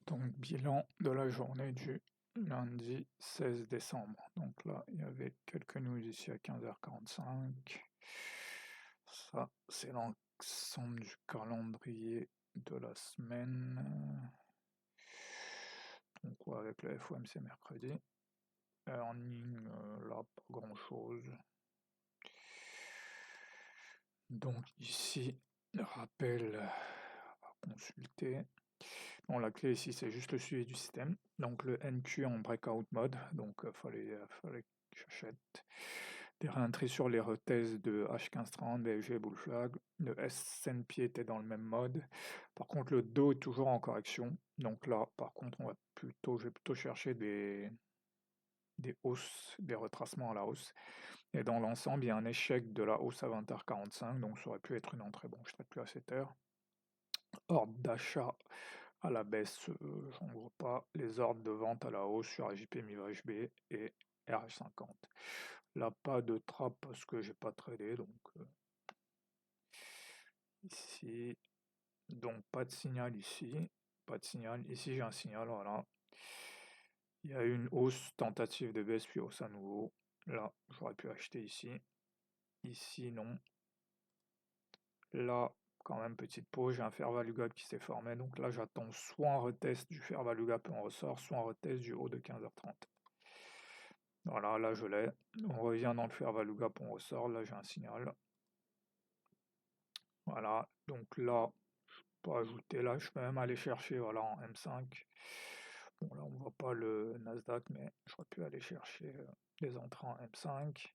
Donc, bilan de la journée du lundi 16 décembre. Donc là, il y avait quelques news ici à 15h45. Ça, c'est l'ensemble du calendrier de la semaine. Donc, ouais, avec le FOMC mercredi. Earning, là, pas grand-chose. Donc ici, rappel à consulter. Bon, la clé ici, c'est juste le suivi du système. Donc le NQ en breakout mode, donc fallait que j'achète des réentrées sur les retests de H1530, BFG, Bull Flag. Le S&P était dans le même mode. Par contre, le Dow est toujours en correction. Donc là, par contre, je vais plutôt chercher des hausses, des retracements à la hausse. Et dans l'ensemble, il y a un échec de la hausse à 20h45, donc ça aurait pu être une entrée. Bon, je ne traite plus à 7h. Ordre d'achat à la baisse, j'en vois pas. Les ordres de vente à la hausse sur AJP, MIVHB et RH50. Là, pas de trap parce que j'ai pas tradé, donc ici. Donc pas de signal ici. Pas de signal. Ici, j'ai un signal, voilà. Il y a une hausse, tentative de baisse, puis hausse à nouveau. Là, j'aurais pu acheter ici. Ici, non. Là, quand même, petite pause, j'ai un fair value gap qui s'est formé. Donc là, j'attends soit un retest du fair value gap et on ressort, soit un retest du haut de 15h30. Voilà, là, je l'ai. On revient dans le fair value gap, on ressort. Là, j'ai un signal. Voilà, donc là, je peux ajouter là, je peux même aller chercher, voilà, en M5. Bon, là, on ne voit pas le Nasdaq, mais j'aurais pu aller chercher des entrées en M5.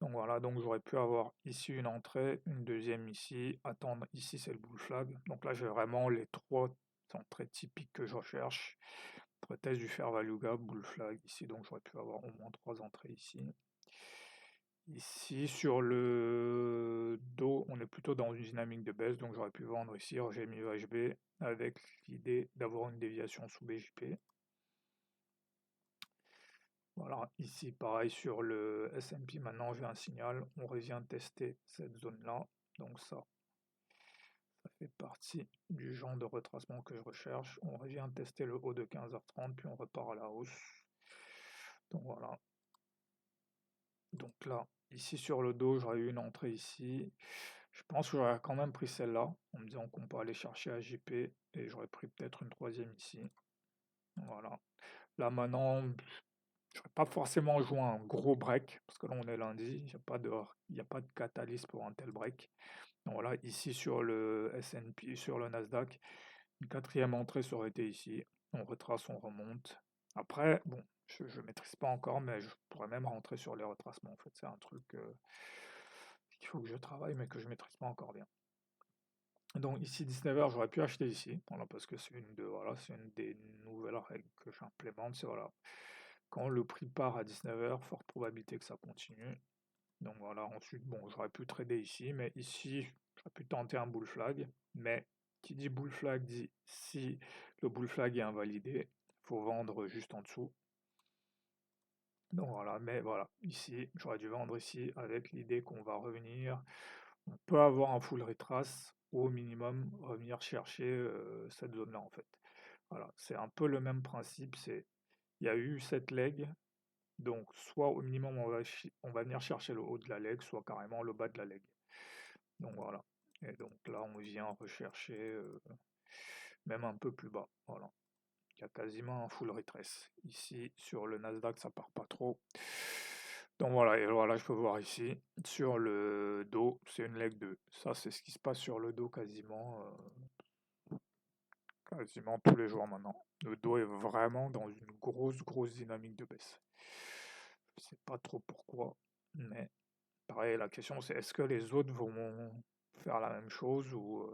Donc voilà, donc j'aurais pu avoir ici une entrée, une deuxième ici, attendre, ici c'est le bull flag. Donc là j'ai vraiment les trois entrées typiques que je recherche. Test du fair value gap, bull flag ici, donc j'aurais pu avoir au moins trois entrées ici. Ici sur le dos, on est plutôt dans une dynamique de baisse, donc j'aurais pu vendre ici, j'ai mis EHB avec l'idée d'avoir une déviation sous BJP. Voilà, ici pareil sur le S&P, maintenant j'ai un signal, on revient tester cette zone-là, donc ça fait partie du genre de retracement que je recherche. On revient tester le haut de 15h30, puis on repart à la hausse. Donc voilà. Donc là, ici sur le dos, j'aurais eu une entrée ici. Je pense que j'aurais quand même pris celle-là, en me disant qu'on peut aller chercher AJP, et j'aurais pris peut-être une troisième ici. Voilà. Là maintenant, je n'aurais pas forcément joué un gros break, parce que là on est lundi, il n'y a pas de catalyse pour un tel break. Donc voilà, ici sur le S&P, sur le Nasdaq, une quatrième entrée ça aurait été ici. On retrace, on remonte. Après, bon, je ne maîtrise pas encore, mais je pourrais même rentrer sur les retracements. En fait, c'est un truc qu'il faut que je travaille, mais que je ne maîtrise pas encore bien. Donc ici 19h, j'aurais pu acheter ici, voilà, parce que c'est une des nouvelles règles que j'implémente, c'est voilà, quand le prix part à 19h, forte probabilité que ça continue. Donc voilà, ensuite, bon, j'aurais pu trader ici, mais ici, j'aurais pu tenter un bull flag, mais qui dit bull flag dit si le bull flag est invalidé, il faut vendre juste en dessous. Donc voilà, mais voilà, ici, j'aurais dû vendre ici avec l'idée qu'on va revenir. On peut avoir un full retrace ou au minimum revenir chercher cette zone-là en fait. Voilà, c'est un peu le même principe, il y a eu cette leg, donc soit au minimum on va venir chercher le haut de la leg, soit carrément le bas de la leg. Donc voilà. Et donc là on vient rechercher même un peu plus bas. Voilà. Il y a quasiment un full retrace. Ici sur le Nasdaq ça part pas trop. Donc voilà, et voilà, je peux voir ici, sur le dos, c'est une leg 2. Ça, c'est ce qui se passe sur le dos quasiment tous les jours maintenant. Le dos est vraiment dans une grosse dynamique de baisse. Je sais pas trop pourquoi, mais pareil, la question c'est est-ce que les autres vont faire la même chose ou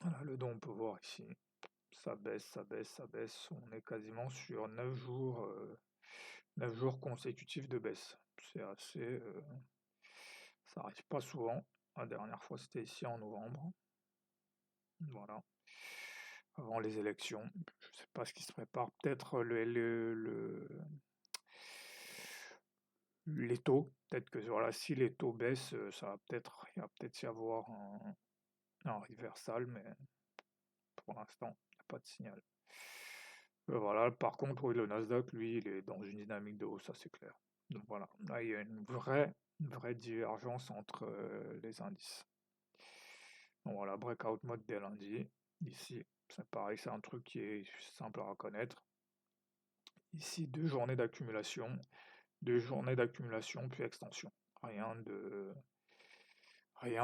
voilà, le dos on peut voir ici, ça baisse, ça baisse, ça baisse. On est quasiment sur 9 jours consécutifs de baisse. C'est assez, ça arrive pas souvent. La dernière fois c'était ici en novembre. Voilà. Avant les élections. Je sais pas ce qui se prépare. Peut-être les taux. Peut-être que voilà, si les taux baissent, il va peut-être y avoir un reversal, mais pour l'instant, il n'y a pas de signal. Voilà, par contre, oui, le Nasdaq, lui, il est dans une dynamique de hausse, ça c'est clair. Donc voilà, là, il y a une vraie divergence entre les indices. Donc voilà, breakout mode dès lundi. Ici, c'est pareil, c'est un truc qui est simple à reconnaître. Ici, 2 journées d'accumulation, puis extension. Rien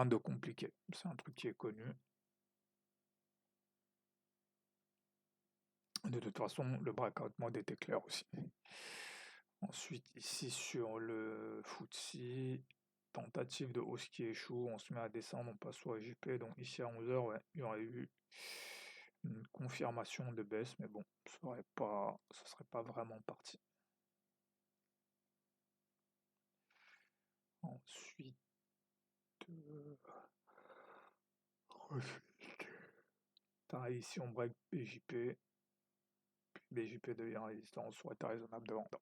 de compliqué. C'est un truc qui est connu. De toute façon, le breakout mode était clair aussi. Ensuite, ici sur le FTSE, tentative de hausse qui échoue, on se met à descendre, on passe au AJP. Donc ici à 11h, ouais, il y aurait eu une confirmation de baisse, mais bon, ça serait pas vraiment parti. Ensuite, ici on break BJP, puis BJP devient résistance, soit raisonnable de vendre.